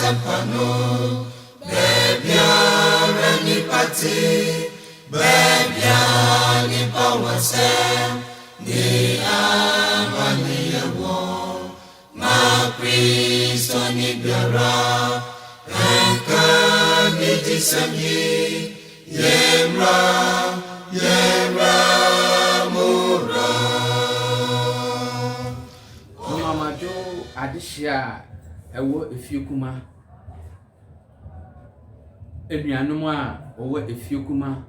Asempano, Bebiara ni pati, Bebiara ni pawase, ni amani yawo, ma Kristo ni biara, enka ni disami, yemra mura. Mama Jo adishia ewo efiekuma. Enuanom a owo efiekuma.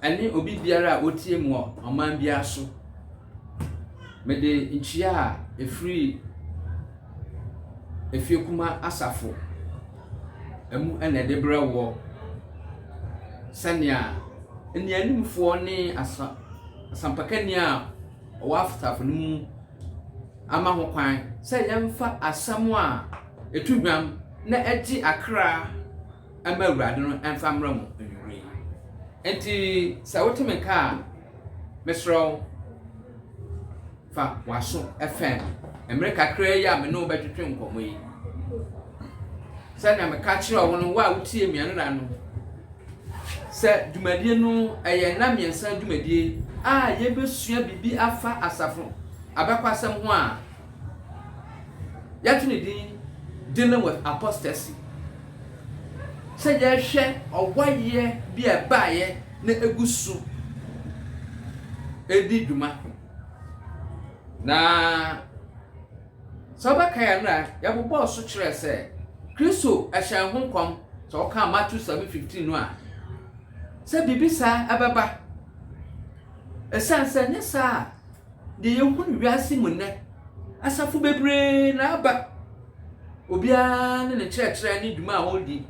Ani obi biara otie mu oman bia so. Mede nchia efiri efiekuma asafo. Emu ene de bra wo. Sania enianimfo ne asampakani a owo afutafo no mu ama ho kwan se yemfa asam a etuhwam na egi akra ama awurade no emfa mra mu enwure enti sa wotemeka mesro fa waso fm America kra ya me no betwetwe nkomo yi sania me ka kire wo no wa wutie miano na no se dumadie no eye na miensa dumadie a yebesua bibi afa asafo abakwasem ho a yatune din dealing with apostasy se ye hwe owaye bi e baaye na egusu edi duma na sabakaya na yabobo so kire se Kristo ahyan ho nkom so ka Matthew 7:15 no a se bibisa ababa esanse ne sa de yehunu wiase mu ne asafu bebre na aba obia ne kire ni duma hodi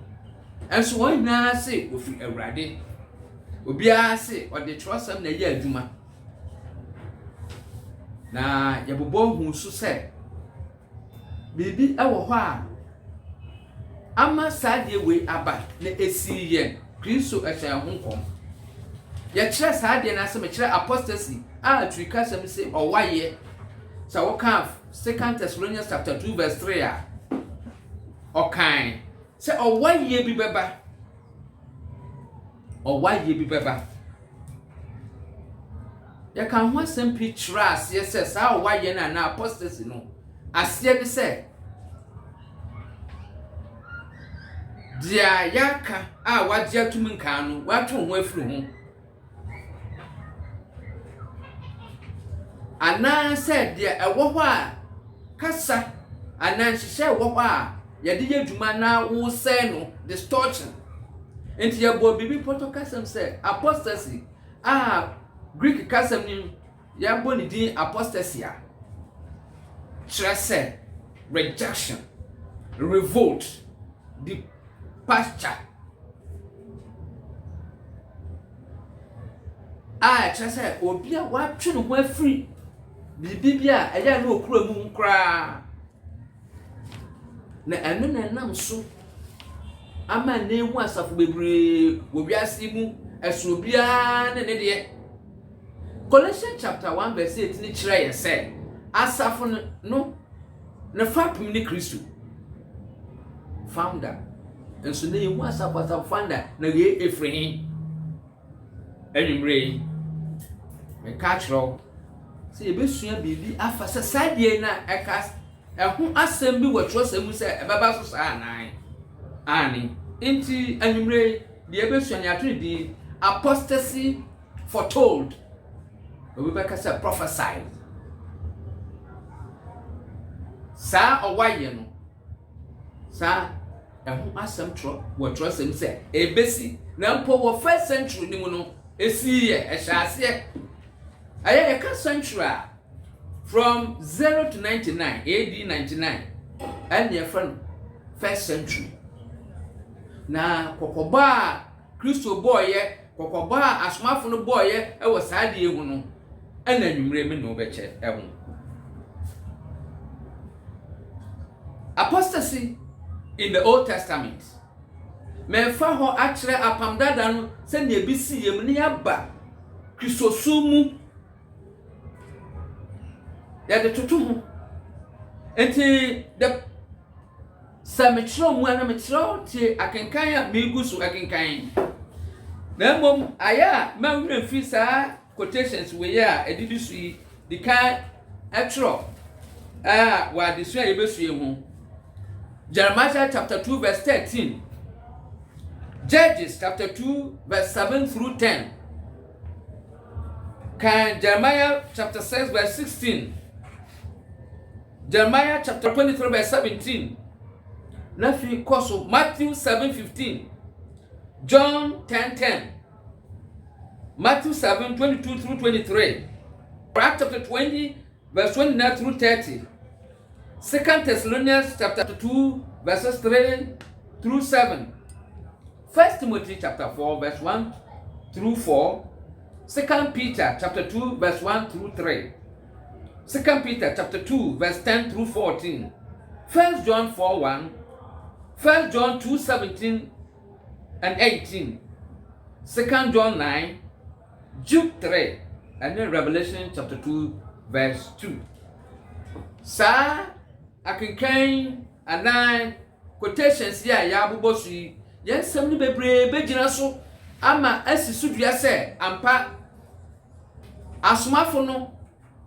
enso won na se ofi awurade obia se ode trosam na ye aduma na yabobo hu so se bibi ewo ho a ama saade we aba na esi ye Kristo ehyan ho nkom ye kire saade na se me kire apostasy a twika sem se owaye sa wo kan 2 Thessalonians chapter 2 verse 3 a okan se owaye bi beba ya kan ho asem pictures ye se sa owaye na apostasy no asie bi se dia yaka a wadia tum nkan no watwe ho afiri ho ana said dia ewo ho a kasa ana nhihye ewo ho a yede yeduma na wo se no distortion enti ya bo bibi protocol say apostasy Greek kasam ni ya bo ni din apostasy a stress rejection revolt departure stress obi a watwe no ho afiri bibia eya na okura mu nkra na eno na nam so ama na ehu asafo bebre obiase mu eso bia ne de Colossians chapter 1 verse 8 ni kire ye say asafo no na fapim ni Kristo founder enso na ehu asafo founder na ye Efraim enimre me catch row se ebesua bibi afa se sadie na ekas eho asem bi wotro se ebaba so sa anan ani enti anwumre de ebesua nya to di apostasy foretold we be say prophesied sa owaye no sa eho asem tro wotro se ebesi na mpo wo first century ni mu no esi ye ehyaase aye ka century from 0 to 99 AD 99 and your friend first century na kokoba Kristo boy ye kokoba asmafo no boy ye e wo saade ehu no ana nwumre me no beche ehu apostasy in the Old Testament men fa ho akere apamdada no se na ebisi yem ne yaba Kristo sumu ya de tutu ho enti Sametro mu ana metro tie akenkan a megu so akenkan. Na mom aya ma wura fi sa quotations we ya edidi su yi di kan etro wa de so ye besu ye hu. Jeremiah chapter 2 verse 13. Judges chapter 2 verse 7 through 10. Can Jeremiah chapter 6 verse 16. Jeremiah chapter 23 verse 17. Nafi koso Matthew 7:15. John 10:10. Matthew 7:22 through 23. Acts chapter 20 verse 29 through 30. 2 Thessalonians chapter 2 verses 3 through 7. 1 Timothy chapter 4 verse 1 through 4. 2 Peter chapter 2 verse 1 through 3. 2 Peter chapter 2 verse 10 through 14. 1 John 4:1. 1 John 2:17 and 18. 2 John 9. Jude 3. And then Revelation chapter 2 verse 2. Sa akenkan anan quotations ya ya abobosu yi yensem ni bebre begina so ama asisudua se ampa asomafo no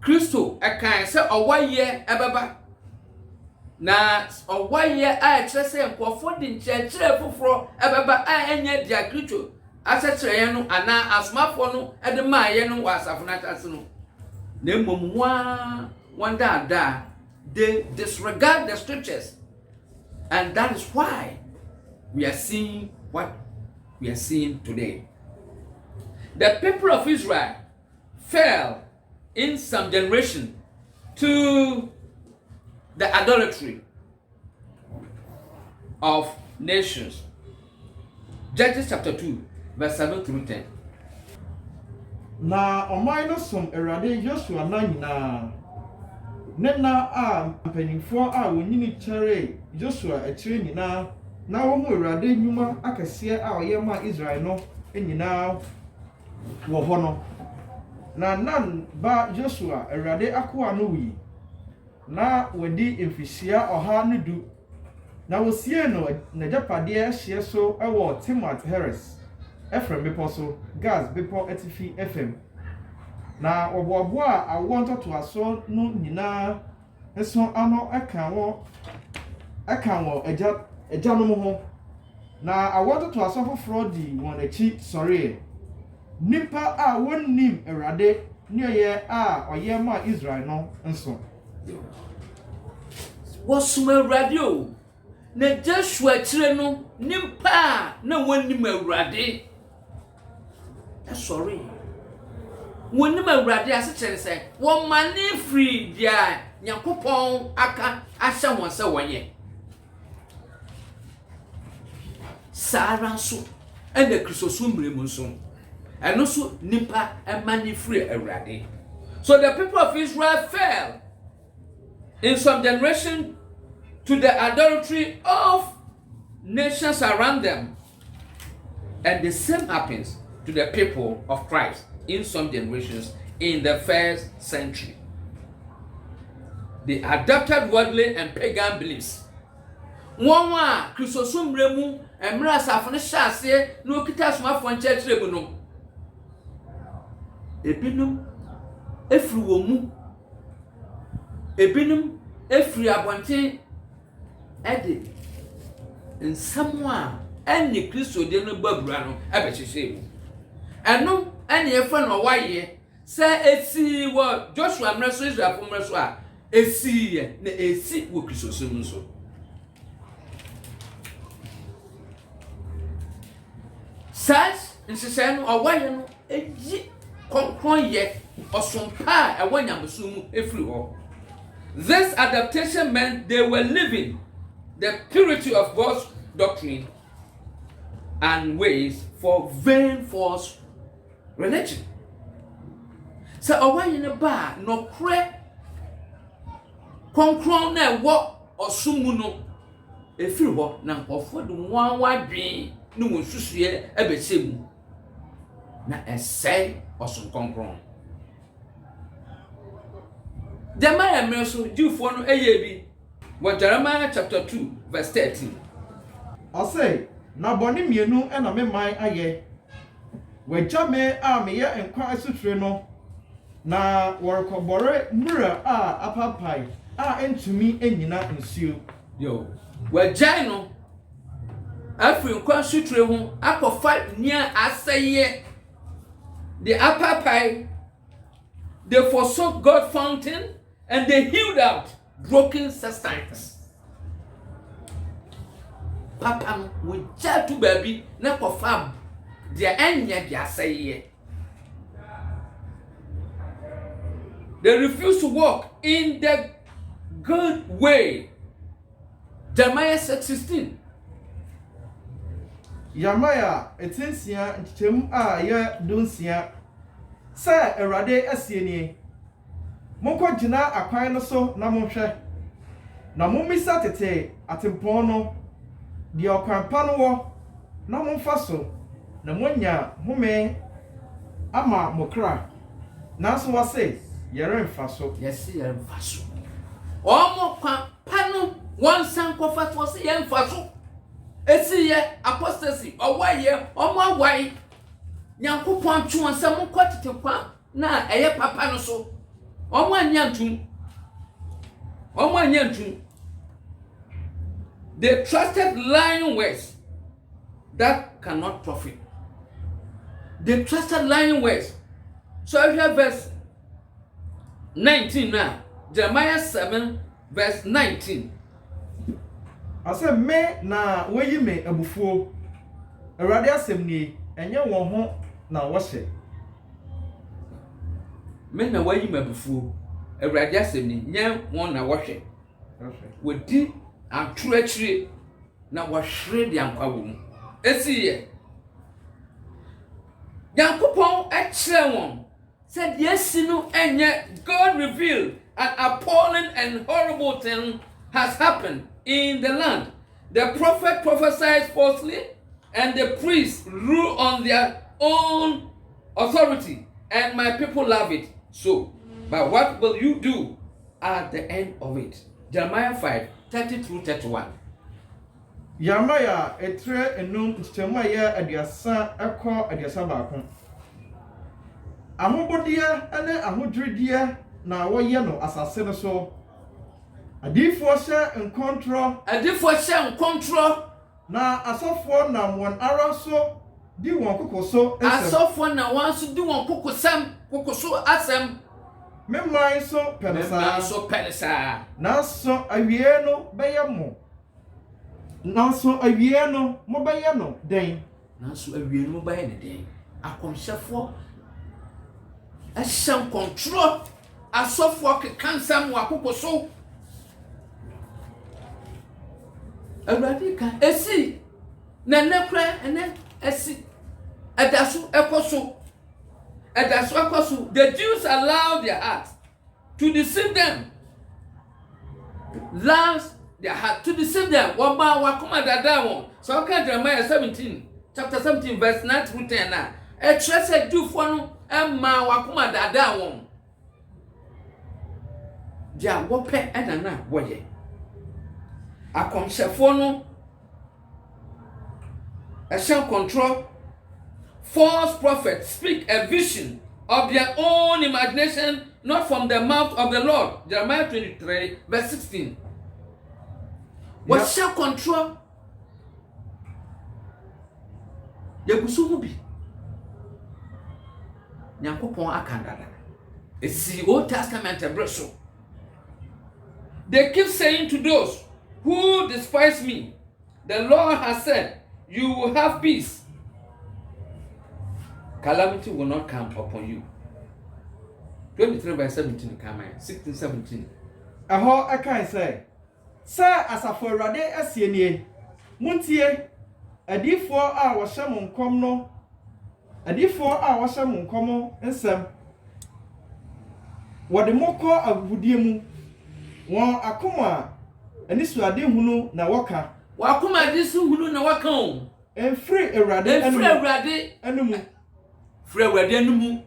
Kristo ekan se owaye ebeba na owaye a ekire se nkofo di nkyekire foforo ebeba a enya dia Kristo asechire ye no ana asomafo no ede ma ye no wasafo na tase no na mmom wanda they disregard the scriptures, and that is why we are seeing what we are seeing today. The people of Israel fell in some generation to the idolatry of nations. Judges chapter 2 verse 7 through 10. Na omaino som erade Joshua na nyina nena a mpanimfo a wonyini kyere Joshua akire nyina na wo mu erade nyuma akese a oyema Israel no nyina wo ho no na nan ba Joshua erade akoa no wi na wadi emfisia oha no du na wosie no na japade hye so ewo Timot Heres Ephraim bepo so Gaz bepo etifi FM na obobo a awon toto aso no nyina eso ano aka wo eja no ho na awon toto aso foforo di won achi sori nipa a wonnim erade ne oye a oye ma Israel no nso Wosuma erade o na Joshua kire no nipa na wonnim erade sorry wonnim awurade ase kyere se won mane free dia Nyankopon aka ahye won se wonye Sara so ene Kristosu mremu nso eno so nipa mane free awurade. So the people of Israel fell in some generation to the idolatry of nations around them, and the same happens to the people of Christ in some generations in the first century. They adopted worldly and pagan beliefs. One wa Kristosu mremu emra asafo ne hyase no kita asomafo nkyekire mu no. Ebinum efri wo mu. Ebinum efri abonten ede nsam a eni Kristo de no babura no abehyehyɛ mu. Eno ene yefa no waye se esi wo Joshua mreso Israel fo mreso a esi ye na esi wo Kristo sum nso. Sas nsese no awaye no eji konkron ye osompa a ewanyameso mu efri ho. This adaptation meant they were living the purity of God's doctrine and ways for vain false religion. So awaye ne ba no kre konkron na wo osumu no efiri ho na nkofo de nwan wadwen ne wonsusuye ebesemu na esai osum konkron. Demaya meso Jewfo no eyebi What Jeremiah chapter 2 verse 13. Ɔsɛ na bɔne mmienu ɛna me man ayɛ. Wagya me a meyɛ nkwa asutire no na wɔrekɔbɔre mmura a apapae a entumi enyina nsuo. Yo, wagya no afiri nkwa asutire ho akɔfa nia asɛyɛ. The apapae, they forsook God's fountain and they hewed out broken cisterns. Papa no wagya to baby na kɔfa deɛ ɛnyɛ de asɛyɛ. They refuse to walk in the good way. Jeremiah 6:16. Yamaya etinsia nkyem a yɛ dunsia sɛ Awurade asie nie. Monkɔ gyina akwan no so na monhwɛ. Na mommisa tete atempɔn no deɛ ɔkwan pa no wɔ na momfa so na monya home ama mokra. Nanso wɔse yɛremfa so. Yes, yɛremfa so. Ɔmo kwan pa no wɔnsan kɔfa so wɔse yɛmfa so. Esi yɛ apostasy ɔwɔ ɔmo awai. Nyankopɔn atwe wɔn sɛ monkɔ tete kwan na ɛyɛ papa no so. Ɔmo anya ntum. They trusted lying words that cannot profit. They trusted lying words. So I hear verse 19 now. Jeremiah 7 verse 19. Ase me na woyi me abufuo. Awurade asɛm nie, ɛnyɛ wɔn ho na wɔhyɛ. Me na woyi me abufuo. Awurade asɛm nie, nyɛ wɔn na wɔhwɛ. Wodi atoro akyire na wɔhwere de ankwa wɔ mu. Esi yɛ. Nyankopɔn ɛkyerɛ wɔn sɛ deɛ esi no ɛnyɛ. God revealed an appalling and horrible thing has happened in the land. The prophet prophesies falsely, and the priests rule on their own authority, and my people love it. So, but what will you do at the end of it? Jeremiah 5:30-31. Yamaya etre enum nkyɛmaya aduasa ɛkɔ aduasa baako. Ahobodie ɛne ahodwirideɛ na wɔyɛ no asase no so. Adiifoɔ hyɛ nkontrɔ. Na asɔfoɔ nam wɔn ara so di wɔn koko so asɛm. Asɔfoɔ na wɔn so di wɔn koko so asɛm. Me man so pɛne saa. Nanso awie no bɛyɛ mo. Mobɛyɛ no den. Akɔmhyɛfoɔ ɛhyɛ nkontrɔ. Asɔfoɔ keka nsɛm wɔ akoko so. Awurade ka esi na nekra ene esi ɛdaso ɛkɔ so. The Jews allowed their hearts to deceive them. Wama wakoma dada won. So okay, Jeremiah 17, chapter 17, verse 9-10 na. Ɛkyerɛ sɛ Jewfoɔ no ɛma wakoma dada won. Dia wɔpɛ ɛna na wɔyɛ. Akomhyɛfoɔ no ɛhyɛ control. False prophets speak a vision of their own imagination, not from the mouth of the Lord. Jeremiah 23 verse 16. Wɔhyɛ control. Yɛgusu mu bi. Nyankopɔn akandada. Esi Old Testament ɛbrɛ so. They keep saying to those who despise me, the Lord has said, you will have peace. Calamity will not come upon you. 23 by 17 come 16, 17. Aho akan say asafo Awurade asie nie. Muntie adifoɔ a wɔhyɛ mo nkɔm no. Adifoɔ a wɔhyɛ mo nkɔm nsɛm. Wɔde mo kɔ agudie mu. Wɔn akoma anisuade hunu na wɔka. Wakoma disu hunu na wɔka o. Enfiri Awurade anumu. Frɛ Awurade anumu.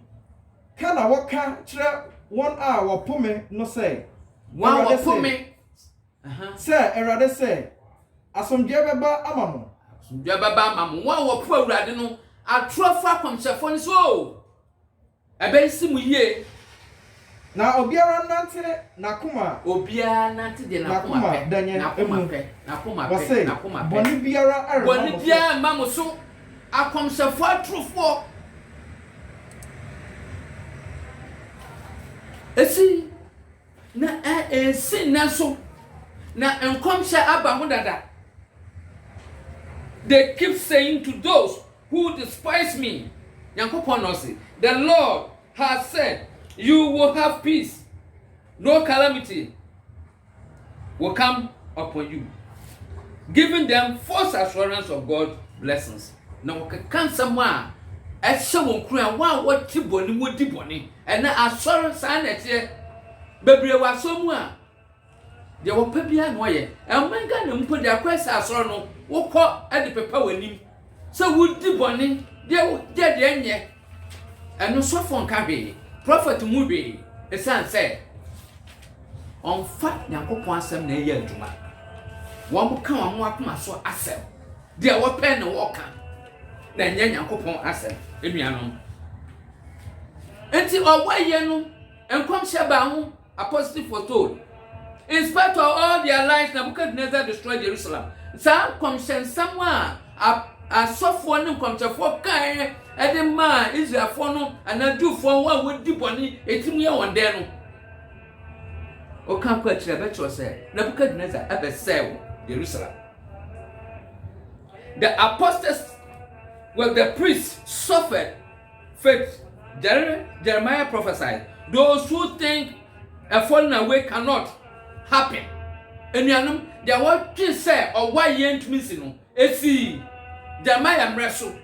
Ka na wɔka kyerɛ wɔn a wɔpome no sɛ. Wɔn wɔpome. Sɛ Awurade sɛ asomdwe bɛba ama mo. Asomdwe bɛba ama mo. Wɔn a wɔpo Awurade no atoro fa akɔmhyɛfo no so. Ɛbɛsi mu yie. Na obiara nante n'akoma. Obiara nante de n'akoma pɛ. N'akoma pɛ. Bɔne biara arema mo so. Bɔne biara ma mo so. Akɔmhyɛfo atorofoɔ. Esi na esi na so na nkɔmhyɛ aba ho dada. They keep saying to those who despise me, Yankopɔn no say, the Lord has said, you will have peace. No calamity will come upon you. Giving them false assurance of God's blessings. Now, can someone as someone cry, wow, what tiboni would tiboni, and assurance and it, baby was somewhere. There were people and why, and when God put their quest as no, walk up at the paper with him. So would tiboni, they would get the end, and no soft carry. Prophet movie, the son said, on fat Yankopɔn asɛm na ɛyɛ adwuma. Wɔn mo ka wɔn mo akoma so asɛm. Deɛ wɔpɛ na wɔka. Na ɛnyɛ Yankopɔn asɛm. Enuanom. Enti ɔwɔyɛ no, nkɔmhyɛ ba ho, apostles foretold. In spite of all their lies, Nebuchadnezzar destroyed Jerusalem. Saa nkɔmhyɛ nsɛm a asɔfoɔ ne nkɔmhyɛfoɔ kae ɛde maa Israelfoɔ no anadufoɔ wɔn a wɔdi bɔne etimu yɛ wɔn dɛn no. Okan kwa kyerɛ bɛkyerɛ sɛ Nebuchadnezzar ɛbɛsɛe Jerusalem. The apostles with the priests suffered fate. Jeremiah prophesied, those who think a falling away cannot happen. Enuanom, they want to say or why yɛn ntumi si no esi Jeremiah mmerɛ so.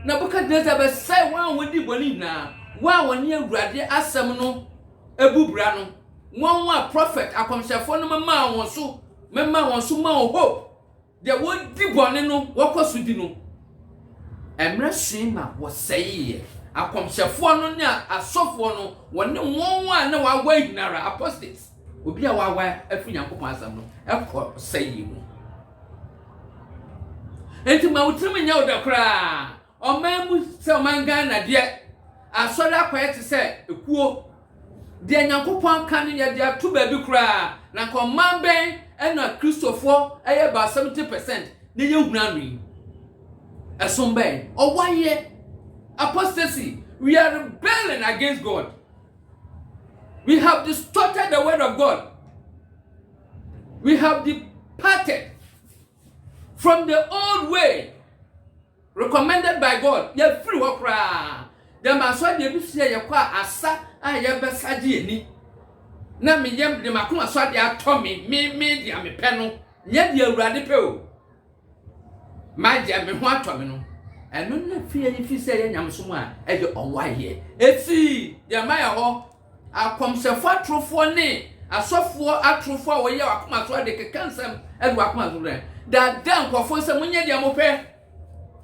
Nebuchadnezzar bɛsɛe wɔn a wɔdi bɔne nyinaa, wɔn a wɔne Awurade asɛm no ebubra no. One prophet, a conservative mamma, one so, mamma, one so, more hope. There would be born no, what was with you? And Rashima was saying, a conservative one, a soft one, one, no one way, Nara, apostates. Will be a wire, a free young compassion, a court, say you. And to my ultimate out the cry, or man with some man gun at yet. I saw that quiet to say, a quote. Deɛ Nyankopɔn ka no yɛ de ato baabi koraa na kɔman bɛn ɛna Kristofoɔ ɛyɛ ba 70% ne yɛ huna no yi ɛsom bɛn ɔwayɛ apostasy. We are rebelling against God. We have distorted the word of God. We have departed from the old way recommended by God. Yɛ firi hɔ koraa dem asɔ de bi fie yɛ kɔ asa a yɛ bɛsagye ani na me yɛm de makoma so de atɔ me de ame pɛ no nyɛ de Awurade pɛ o ma gye me ho atɔ me no ɛno na fie yi fi sɛ yɛ nyamsom a ɛde ɔwayɛ eti de maya hɔ akɔmsɛfo atrofoɔ ne asɔfoɔ atrofoɔ a wɔyɛ akoma so de keka nsɛm ɛde akoma so dɛ da nkɔfo sɛ monyɛ de amopɛ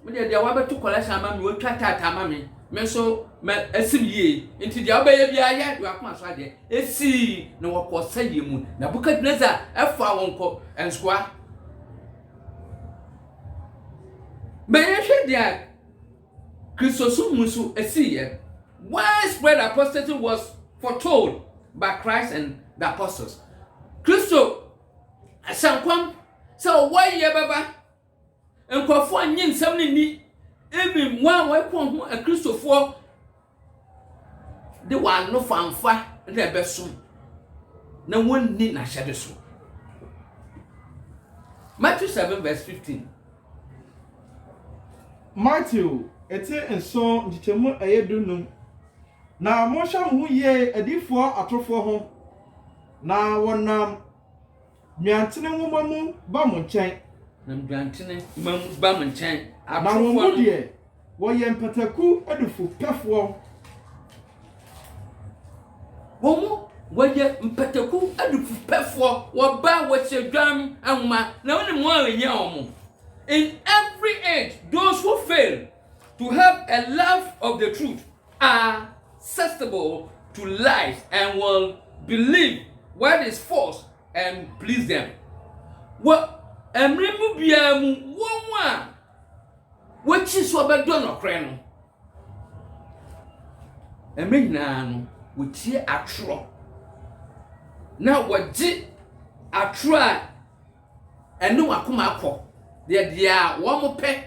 monyɛ de wabɛto collection ama me wotwa tata ama me so me esim yie nti dia obeye bia ya do akoma so ade esi na wokɔ saye mu na Nebuchadnezzar ɛfa wonko ensoa bɛyɛ hwɛ dia Christosum musu esiye. Widespread apostasy was foretold by Christ and the apostles. Christo asankwam so why ye baba nkɔfo anyi nsɛm ni even one way from a Christopher, the one no fanfa, and their best soon. No one need not share the soul. Matthew 7, verse 15. Matthew, and so, Jitemu Ayedunum. Now, Mosha who ye a D4 at home. Now, one Miantine woman, Bamon chain. Nambrantine, Bamon chain. Na wo die wo ye mpataku adufo pefo wo ye mpataku adufo pefo wo ba wo chedwam anuma na woni mo anya omo. In every age, those who fail to have a love of the truth are susceptible to lies and will believe what is false and please them. Wo emremu bia mu wo a wochi so bedo no kre no. Emre nyina no wotie atro. Na woji atro a enu akoma akọ. De a wo mo pe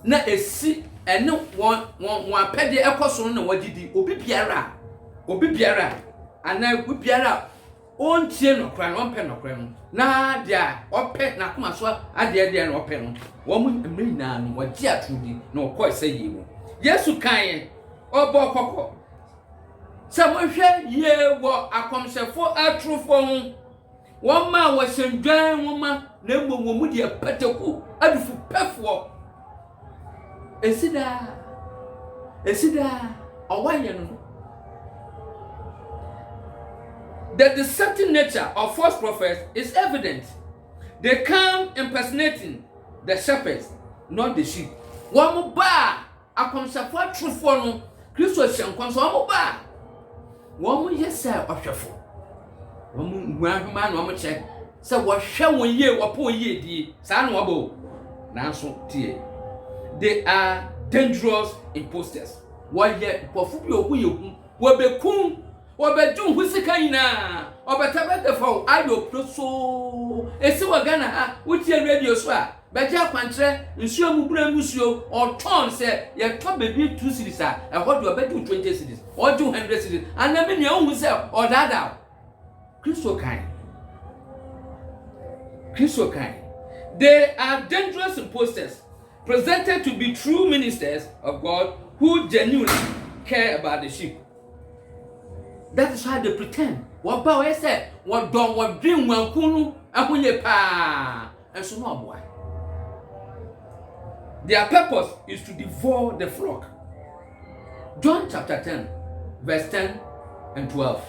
na esi ene won apede ekoso na wagidi obi biara ana obi biara ontie no kra no pe no kra no na dia ope na kuma so ade no ope no wo mu emre nyina no wagi atrudi na okọ ese yewu Yesu kan obo kokko se mo hwe ye wo akomsefo atrufo hu wo ma wo sendwan wo ma na mmom mu de pataku adufu pefo Esida awanye no. The deceptive nature of false prophets is evident. They come impersonating the shepherds, not the sheep. One ba akomsafo trufo no Kristo hyenkon so one ba one yesa ohwefo one nwahuma na one che se wo hwe won ye wo po ye die sa na wo bo nanso tie. They are dangerous imposters. Why yet pofu bi oku yeku wo bekum wo bedun husika yina obetabede fo ayo proso esi wagana ha wutie radio so a beje akwantre nsuo mu bura musuo oton se ye to bebi 2 series a ehodi obedu 20 series odu 100 series anami ne ohun se odada Kristo kan. They are dangerous imposters presented to be true ministers of God who genuinely care about the sheep. That is why they pretend. What bow I said, what don't what dream one kunu apunye pa and so no boy. Their purpose is to devour the flock. John chapter 10, verse 10 and 12.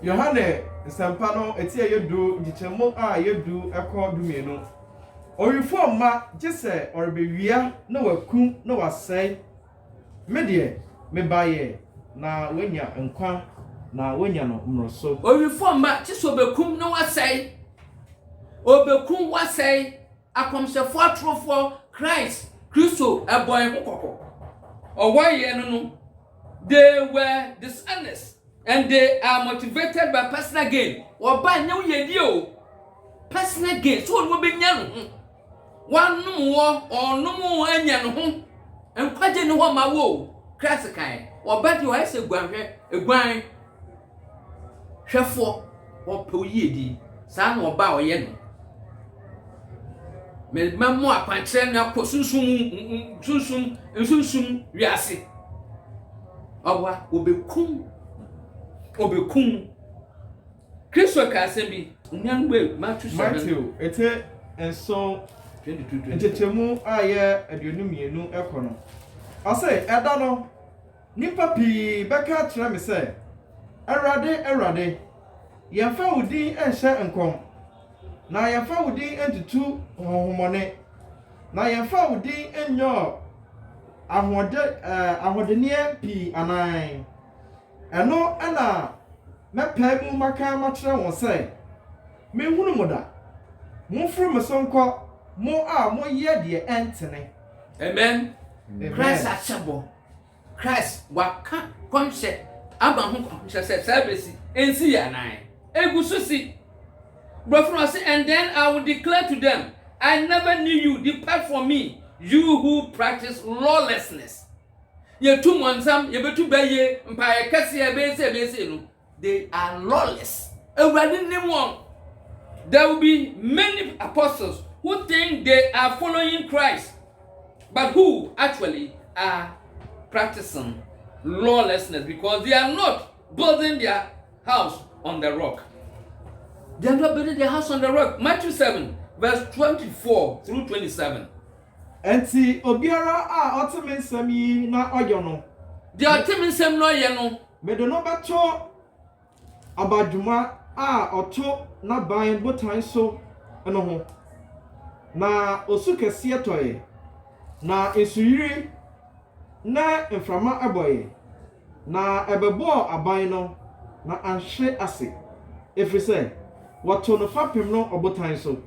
Yohane Sampano etie yedu gichemo a yedu ekọ dumienu. Oyifo ma jese orebewia na wakum na wasai medie mebaye na wenya nkwa na wenya no mmroso. Oyifo ma jese obekum na wasai obekum wasai akomsefo atrofo Kristo eboy kokoko. Owaye no they were dishonest and they are motivated by personal gain. Oba nyew yedi o personal gain so no be nya no. One no or anya no ho enkwaje ne ho ma wo Christ kan obadi o ese guanhwe eguan hwefo o pe oyedi sa na oba oye no me mamo akwantre na ko sunsun wiase owa obekum Kristo ka se bi nyangbe Matthew ete enso 22 Ntechemu aye aduonu ekono ase eda no nipa pi beka kire me se Erade yemfa wudi enhye enkom na yemfa wudi entutu honhomone na yemfa wudi enyo ahodenie pi anan eno ana mepa mu maka matre won se me hunu moda mufuru mesonko mo a mo ye de entene. Amen. Christ achabo. Christ waka komse aba ho komse se service ensi ya nan. Egususi. Brother say and then I will declare to them, I never knew you. Depart from me, you who practice lawlessness. Ye two monsam ye betu beye mpaye kase ye be no. They are lawless. There will be many apostles who think they are following Christ, but who actually are practicing lawlessness because they are not building their house on the rock. They are not building their house on the rock. Matthew 7, verse 24 through 27. Enti obiara a otemensem yi na oyo no. The otemensem no ye no. Me do no bato abaduma a oto na ban botan so eno ho. Na osu kese etoye na esuyiri na mframa aboye na ebebo aban no na anhwe ase efrise wɔto no fapem no ɔbotan so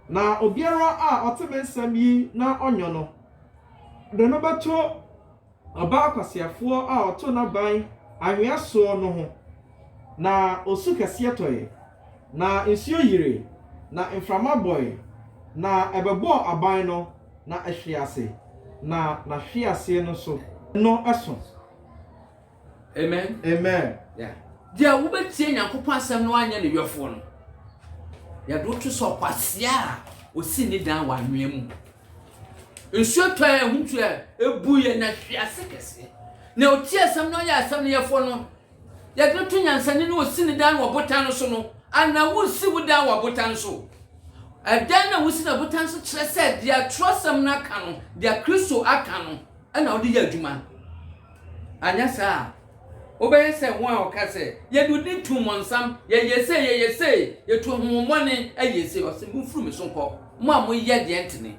na obiara a ɔte me nsɛm yi na ɔnyɔ no de no bɛto ɔbaa kwasiafoɔ a ɔto n'aban anwea soɔ no ho na osu kɛseɛ tɔe na nsuo yire na mframa bɔe na ɛbɛbɔɔ aban no na ɛhwe ase na hwe ase no so no ɛso. Amen. Amen. Yeah. Dia wo betie Nyankopɔn asɛm no anya ne yɛfo no. Ya do to so kwasia osi ni dan wa anwea mu. Nsuo tɔe huntu ebu ye na hwe ase kɛse. Na otie asɛm no anya asɛm ne yɛfo no. Ya do to nyansane no osi ni dan wa botan no so no. Ana wo si wo dan wa botan so. Adan na wo si na botan so kyerɛ sɛ dia trosam na aka no, dia Kristo aka no, ɛna wo de yɛ adwuma. Anya saa obeye se won a oka se ye do di tu monsam ye yese ye tu homomone ayese o se mu furu me so nko mo a mo ye de entene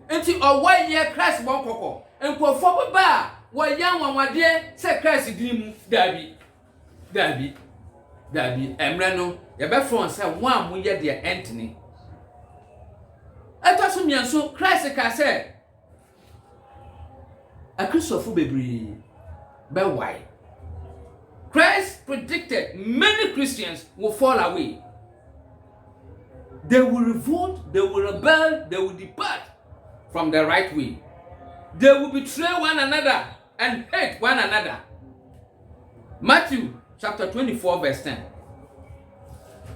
enti owa ye Christ bon kokko enkofo baba wo ya nwanwade se Christ din mu dabi emre no ye be front se won a mo ye de entene eto so mienso Christ ka se a Christopher Bebri by why Christ predicted many Christians will fall away. They will revolt, they will rebel, they will depart from the right way. They will betray one another and hate one another. Matthew chapter 24 verse 10.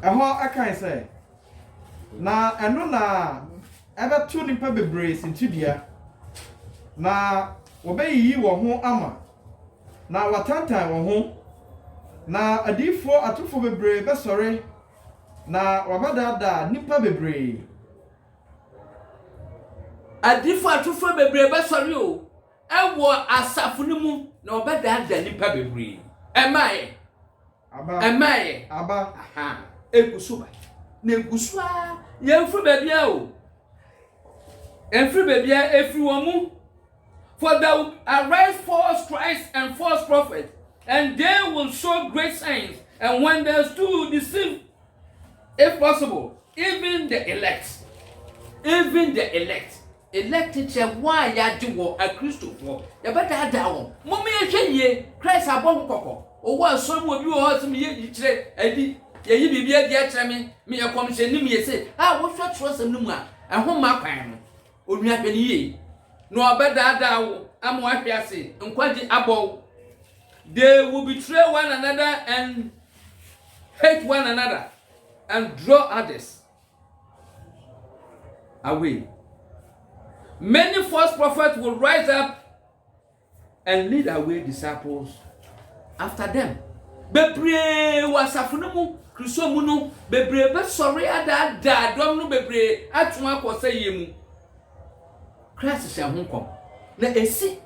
I can say na eno na ebe tu nipa bebre sintudia na wobeyi wo ho ama na watantan wo ho na adifo atufo bebre besore na wabadada nipa bebre adifo atufo bebre besore o ewo asafo no mu na wabadada nipa bebre emaye aba aha egusuba na egusua yemfru bebia o enfru bebia efri wo mu. For there will arise false Christs and false prophets, and they will show great signs and wonders to deceive, if possible, even the elect. Elect teacher, why ya do a Christo for? You better down. Mommy, ye, Christ above Coco, or what some of you heard me ye, Eddie, ye be dear Chammy, me a commission, me say, what's your trust and Numa, and home my pan, or me have ye. No abeda am wafiase nkwaji abo. They will betray one another and hate one another and draw others away. Many false prophets will rise up and lead away disciples after them. Bebre wasafunumu Kristo no bebre be sorry ada dom no bebre atuma ko sayemu. Christ shall come. Na esi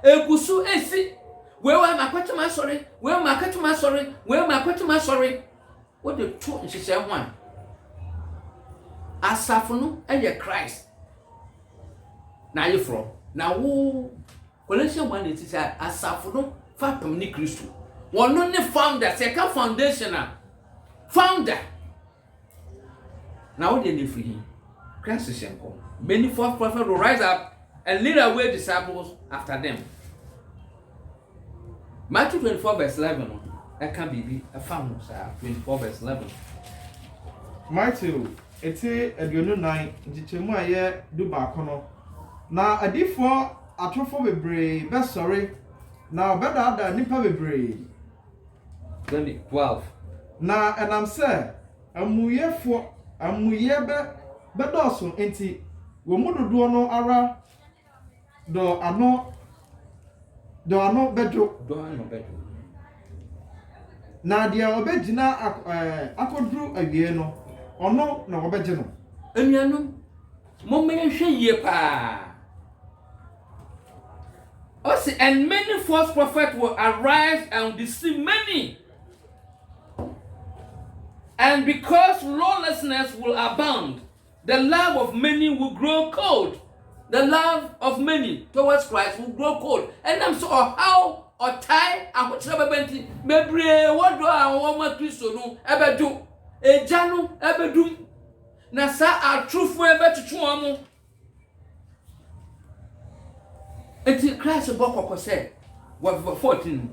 egusu esi we wa makwatuma sorry we makatuma sorry we makwatuma sorry what the two nhihye ho a asafo no eye Christ na ye from na wo Colossians 1:8 say asafo no fapem ni Kristo wono ne founder second foundational founder na wo de ne free Christ shall come. Many false prophets will rise up and lead away disciples after them. Matthew 24 verse 11. That can be a famous 24 verse 11. Matthew, ete aduonu nan njichemu aye du baakono. Na adifo atofo bebre be sori na obeda nipa bebre. 12. Na enam se amuyefo be doso enti wo mudodo no ara do ano bedro na dia obegina akodru awie no ono na obeje no enuanu mommen hwe yie pa. Also, and many false prophets will arise and deceive many. And because lawlessness will abound, the love of many will grow cold. The love of many towards Christ will grow cold. And I'm so how otai ahokyere babenti bebre wodo a woma Kristo no ebedu eja no ebedum na sa atrufo ebetutu omo enti Christ bokoko say verse 14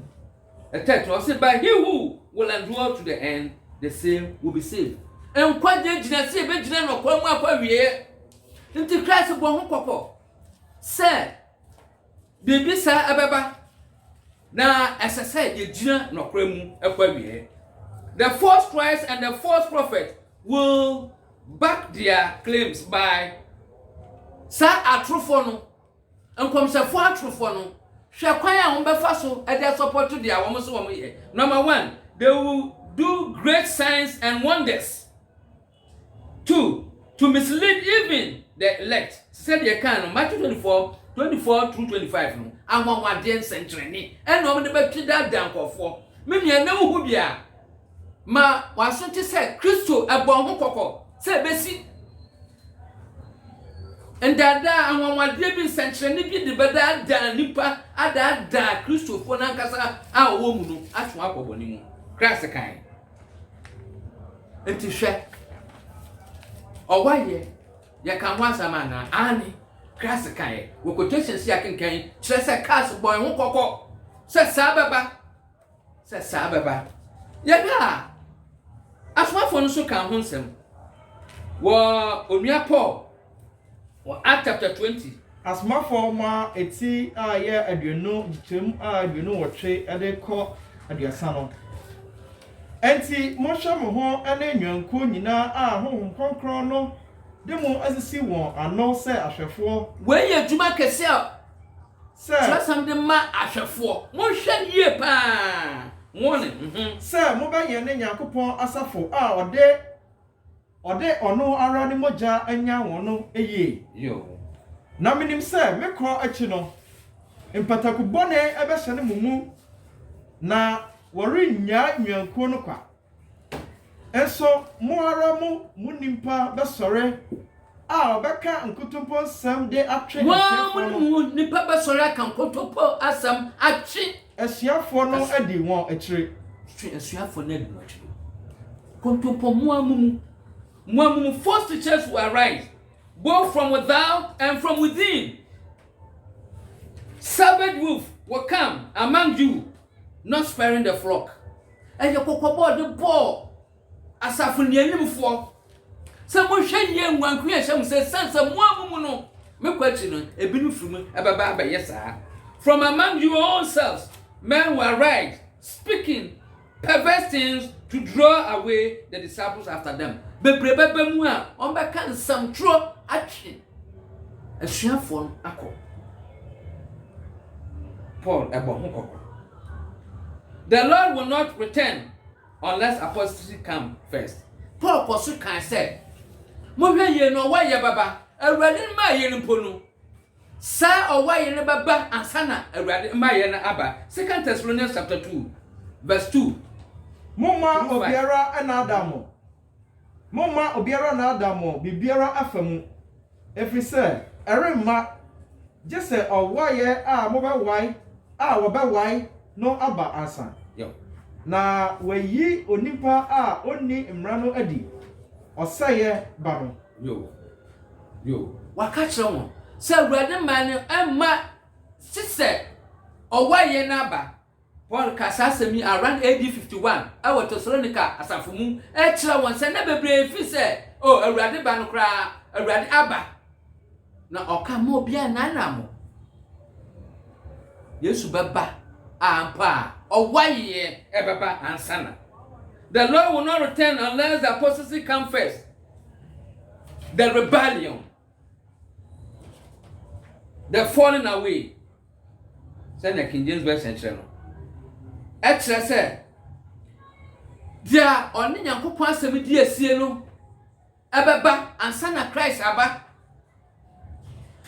a text was said by he who will endure to the end the same will be saved en kwaje gina se be gina no kwa mu akwawie enti Christ bo ho kokko say bibi sa abeba na esese ye gina no kwa mu akwawie the false Christ and the false prophet will back their claims by sa atrofo no enkomsefo atrofo no hwe kwan a ho befa so e dey support dia wo so wo ye. Number 1, they will do great signs and wonders. 2, to mislead even the elect. Said ye can Matthew 24 through 25 no anwanwade nsentreni e no me be twida dankofo me nua na hu bia ma waso ti say Kristo ebo ho kokko say besi ndada anwanwade bi nsentreni bi de beda da nipa ada Kristo fo na nkasa a wo mu no atwa akoboni mu Christ kan enti hwe owaye ya kan wasama na ani Christ kan wo quotation si akenkan kire se cast boy ho kokko se sababa ya ga aswafo no so kan ho nsem wo onua Paul wo Acts chapter 20 asmafo ma eti a ye aduonu tem a aduonu wotwe ade ko aduasa no enti mo hwa mo ho ene nwanko nyina a honhom konkron no de mo asisi won ano se ahwefo we ye djuma kese a se trasam de ma ahwefo mo hwa yie pa woni se mo ba ye ne Yakobon asafo a ode ono ara ne moja anya won no eye yo na minim se me kro achi no empataku bone ebe hye ne mumu na wori nya nwanko no kwa eso mo ara mo nimpa besore a obeka nkutumpo nsam de atwe mo nipa besore aka nkutumpo asam atwe esiafo no adi won akire esiafo na adi won akire nkutumpo mo amumu false teachers will arise both from without and from within. Savage wolf will come among you, not sparing the flock. And you cocoa the ball as a from the enemy for. Someone shall young one creation says, Sons of one me question a binu from a baba, yes, sir. From among your own selves, men will arise, speaking perverse things to draw away the disciples after them. Bebrebe mu a on be kan samtro atwe asuafo akọ Paul ebo ho kokko. The Lord will not return unless apostasy come first. Paul kosu kan say mo hwe ye no wa ye baba awurade ma ye npo no sa o wa ye ne baba ansana awurade ma ye na aba. 2 Thessalonians chapter 2 verse 2 Moma obiara anadamo Moma obiara na adamo bibiara afamu efrise eremma jese owaye a mobewai a wobewai no aba asa yo na wayi onipa a onni mmra no adi osaye ba no yo waka kire won se awurade man no emma sise owaye na aba Paul kasasemi around AD 51 awo Thessalonica asafumu e kire won se na bebre fi se o awurade ba no kra awurade aba na oka mo bia nanamo Yesu baba ampa owaye e baba ansana. The Lord will not return unless the apostasy come first. The rebellion, the falling away. Say the King James Version channel. Extra say dia oni Nyankopon asem di asie no ebeba ansa na Christ aba.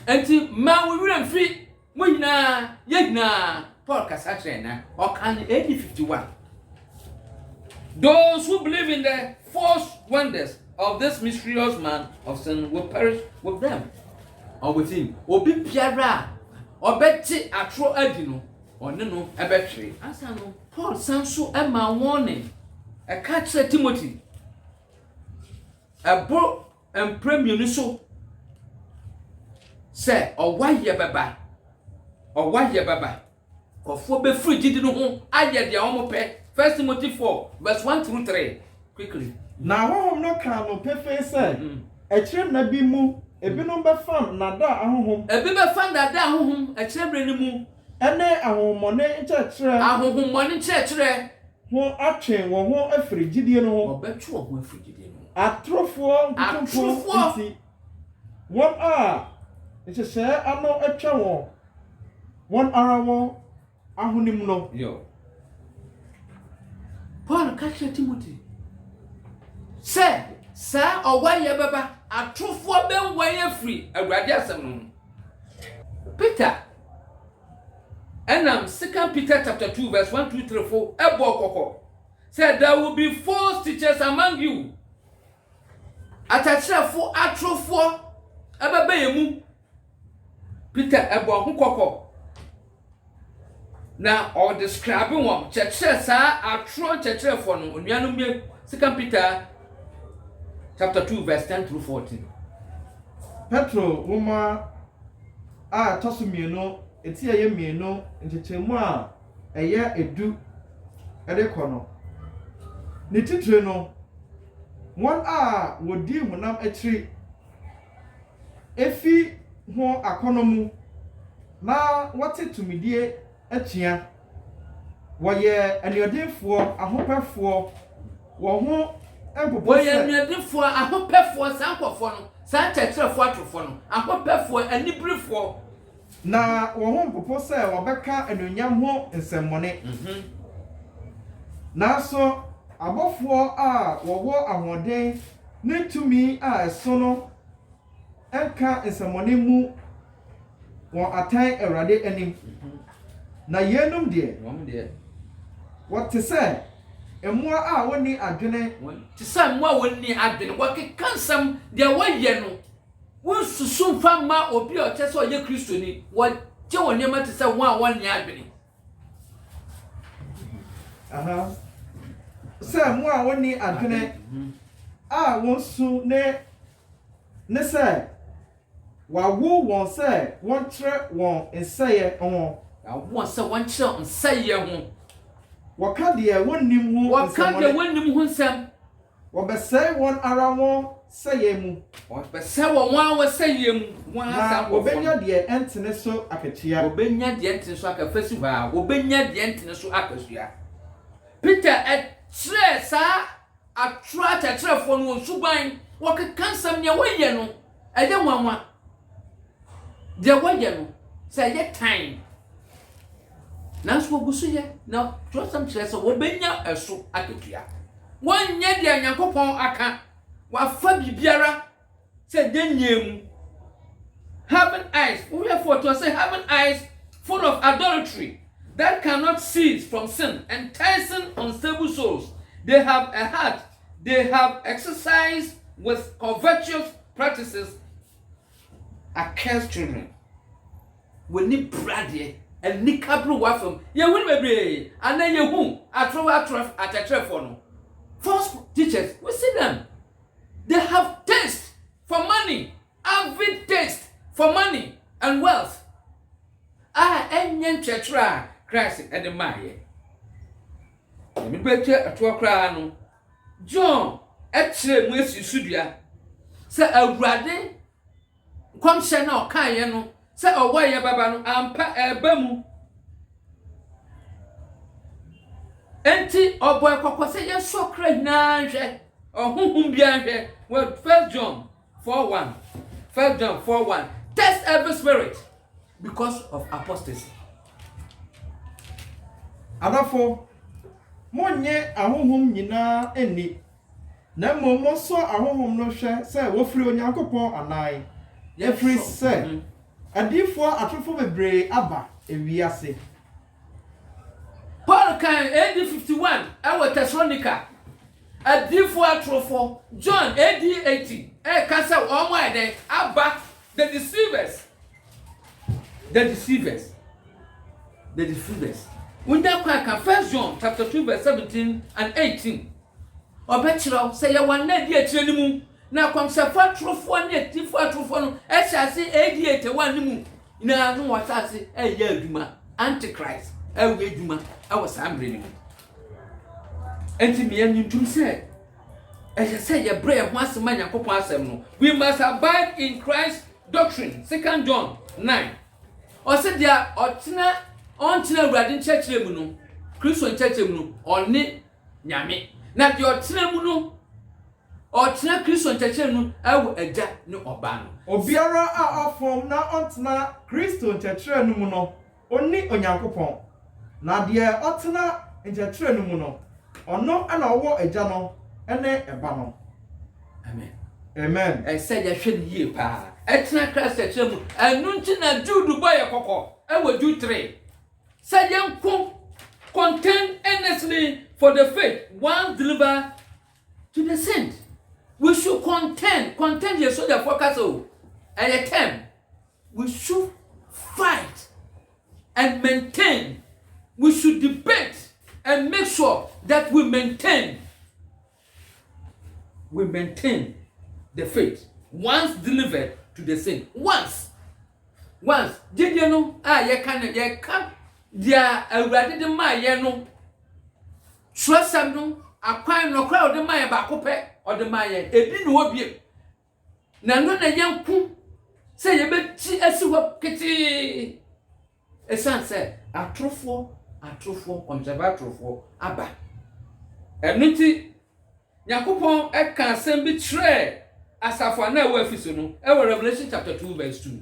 Enti ma wo wura mfi mo nyina yegna Paul kasatre na o kan AD 51. Those who believe in the false wonders of this mysterious man of sin will perish with them or with him. Obi piara obeti atro adi no ɔne no ɛbɛhwere asa no Paul san so ɛma warning ɛka kyerɛ Timothy ɛbɔ mpremienu so sɛ ɔwayɛ bɛba kɔfoɔ bɛfiri gyidi no ho ayɛ deɛ wɔn pɛ 1 Timothy 4 verse 1 through 3 quickly. Na ahohom no ka no pefe sɛ ɛkyerɛ na bi mu ebinom bɛfam nada ahohom ebi bɛfam nada ahohom ɛkyerɛ bere no mu ɛne ahohommɔne nkyerɛkyerɛ ho atwe wɔn ho afiri gyidie no ho ɔbɛtwe wɔn ho afiri gyidie no ho atorofoɔ nkutumfoɔ nti wɔn a nhyehyɛeɛ ano atwa wɔn ara wɔn ahonim no. Paul ka kyerɛ Timothy sɛ saa ɔwayɛ bɛba atorofoɔ bɛnwan afiri Awurade asɛm no ho. Peter ɛnam 2 Peter chapter 2 verse 1 2 3 4 ɛbɔ kɔkɔ sɛ there will be false teachers among you. Atakyerɛfo atorofoɔ ɛbɛbɛ yɛ mu. Peter ɛbɔ ho kɔkɔ na ɔdescribe wɔn kyerɛkyerɛ saa atoro kyerɛkyerɛfoɔ no onuanom yɛ 2 Peter chapter 2 verse 10 through 14. Petro woma a toso mienu eti ɛyɛ mienu nkyɛkyɛmu a ɛyɛ edu ɛde kɔ no ne titire no wɔn a wodi honam akyiri efi ho akɔnɔ mu na wɔte tumidie atua wɔyɛ anuɔdenfoɔ ahopɛfoɔ wɔn ho ɛmpopo wɔyɛ anuɔdenfoɔ ahopɛfoɔ saa nkɔfoɔ no saa kyerɛkyerɛfoɔ atorofoɔ no ahopɛfoɔ aniberefoɔ na wɔn ho mpopo sɛ wɔbɛka anuonyam ho nsɛmmɔne nanso abɔfoɔ a wɔwɔ ahoɔden ne tumi a ɛso no ɛnka nsɛmmɔne mu wɔn atan Awurade anim na yenum deɛ wɔte sɛ mmoa a wɔnni adwene te sɛ mmoa a wɔnni adwene wɔkeka nsɛm deɛ wɔyɛ no wɔnsusu mfa ma obi a ɔkyɛ sɛ ɔyɛ Kristoni wɔgye wɔn nneɛma te sɛ wɔn a wɔnni adwene sɛ mmoa a wɔnni adwene a wɔnsu ne sɛ wɔawo wɔn sɛ wɔnkyerɛ wɔn nsɛeɛ ho wɔn sɛ wɔnkyerɛ nsɛeɛ ho wɔka deɛ wɔnnim ho nsɛm wɔbɛsɛe wɔn ara wɔn sɛeɛ mu wɔbɛsɛe wɔn ara wɔn sɛeɛ mu na wɔbɛnya deɛ ɛntene so akatua wɔbɛnya deɛ ɛntene so akafasi hɔ a wɔbɛnya deɛ ɛntene so akasua. Peter ɛkyerɛ saa atoro akyerɛkyerɛfoɔ no wɔn suban wɔkeka nsɛm deɛ wɔyɛ no ɛyɛ nwanwa deɛ wɔyɛ no sɛ ɛyɛ tan nanso wɔgu so yɛ na twerɛsɛm kyerɛ sɛ wɔbɛnya ɛso akatua wɔnyɛ deɛ Nyankopɔn aka wɔafa biribiara sɛ deɛ nyɛ mu having eyes wofo to say having eyes full of adultery that cannot cease from sin, enticing unstable souls. They have a heart they have exercised with covetous practices against children. We need brady and ni kabru wafum. Ye win bebre and then ye who atro for no. False teachers, we see them. They have taste for money, avid taste for money and wealth. Enyen churchra Christ and the Maya. Me better at work no. John etre mwesi sudua se awurade kwamhye na okaye no se owoye baba no ampa eba mu enti oboy kokko se ye sokra hina hwe ohunhum bia hwe 1 John 4:1 1 John 4:1 test every spirit because of apostasy. Adafo monye ahohom nyina eni na mmom so ahohom no hwe se wofiri Onyankopɔn anan yefiri se adifo atofo bebre aba ewiase. Paul kan AD 51 ewo Thessalonica adifo atrofo John AD 80 kasa omo ede aba the deceivers the deceivers. When that quack, 1 John chapter 2, verse 17 and 18. Or better, say, I want not yet anymore. Now comes a fat truth one yet, if I truth one, as I say, 88 one moon. Now, no, what I say, a year, Duma, Antichrist, a way, Duma, I was angry. And to me, and you too said, as I say, your brave master man, your papa, we must abide in Christ's doctrine. 2 John 9. Or said, there, or Tina, on Tina Radin Church Lemuno, Christian Church Lemuno, or Nit Yami. Not your Tinemuno. Or Tina Christian Church, I will adapt no Obano. Obiara a form na ontna Christo nchechre no mu no oni onyankopon na de otna nchechre no mu no ono ana owo agya no ene eba no. Amen. Amen. I said ya hwed ye pa. Etna Christ church mu anu nti na Jude boy kokko e wa Jude 3. Said yan contend earnestly for the faith once delivered to the saint. We should contend your soldier focus and a term. We should fight and maintain. We should debate and make sure that we maintain the faith once delivered to the saint. Once. Did you know? You can. Dia awurade de ma ye no trusam no akwan no crowd de ma ye ba kopɛ o de ma ye ebi no obie na no na yanku se ye beti asi ho kiti esan se atrofo conservatorfo aba enuti yakopon e kan asem bi tre asafo na we afiso no e Revelation chapter 2 verse 2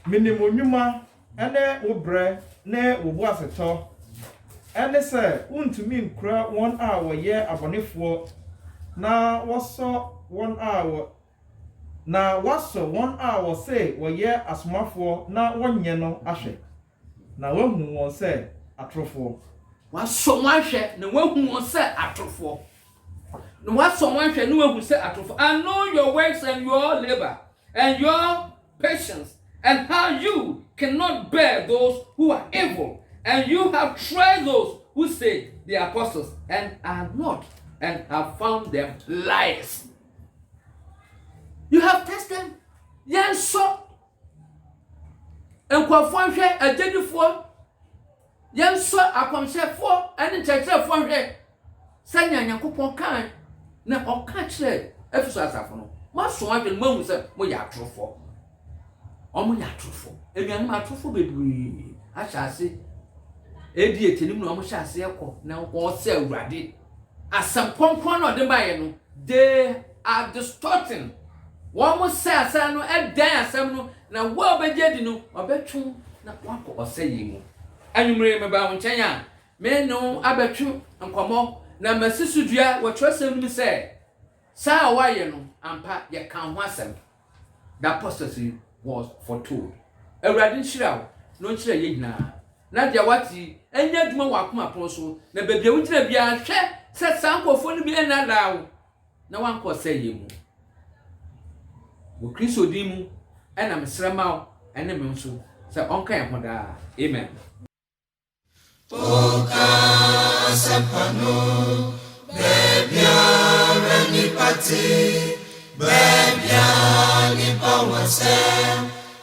minimo nyuma ene wo bre ne wo bo aseto ene se untumi nkura won a wo ye abonefo na woso won a wo na waso won a wo se wo ye asomafo na wonye no ahwe na wahu won se atrofo waso wanhwe na wahu won se atrofo na waso wanhwe na wahu se atrofo. I know your works and your labor and your patience, and how you cannot bear those who are evil, and you have tried those who say they are apostles and are not, and have found them liars. You have tested them. Yes, so. And quafanche a deadly for. Yes, so I come say for and church for her. Sanya Yakupon kind. Now, or catch it. If so, as I know, must want to move say, we are true for. Omo ya trufo ebian ma trufo bebre a chase edi etenim no omo chase ekọ na wo se awurade asam konkon no de baye no they are distorting wo mo se asam no edan asam no na wo obeje di no obetwu na wakọ osayi mu anwumre me ba wo nchen ya me no abetwu nkomo na masisudua wo twasem ni se sa waye no ampa ye kan ho asam the apostasy was foretold. Awurade nhyira no nhyira ye nyina. Na dia wati enya dwuma wakoma pon so na bebia wugyina bia hwɛ sɛ sankofo no bi ena dawo na wankɔ sɛ ye mu. Wo Kristo din mu ɛna mesrama ɛne me nso sɛ ɔnka yɛ ho daa. Amen. Oka sapano bebia reni pati bebia ni pawase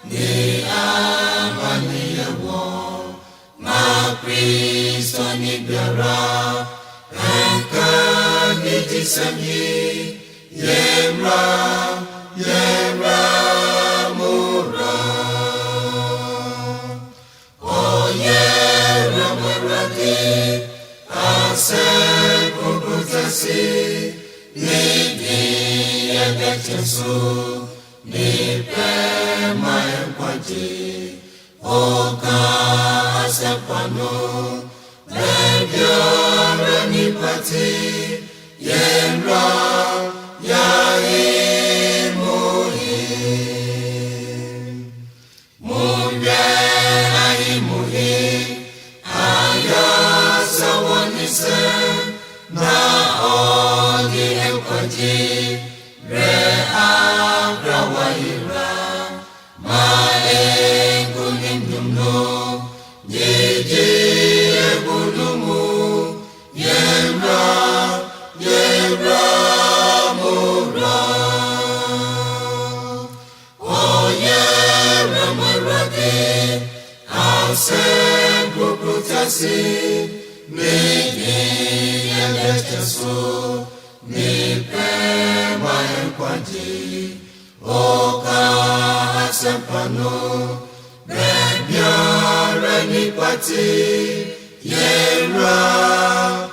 ni amani yawo ma Kristo ni biara enka ni tisami yemra mura o yemra murati ase kubutasi ni Yesu ni pema yankwaji oka asapano lebiara ni pati yenra ya imuhi munge imuhi aya sawanise na oni yankwaji re agra waira ma se bukutasi ni yeteso ni pema enkwaji oka asempano bebiara ni pati yera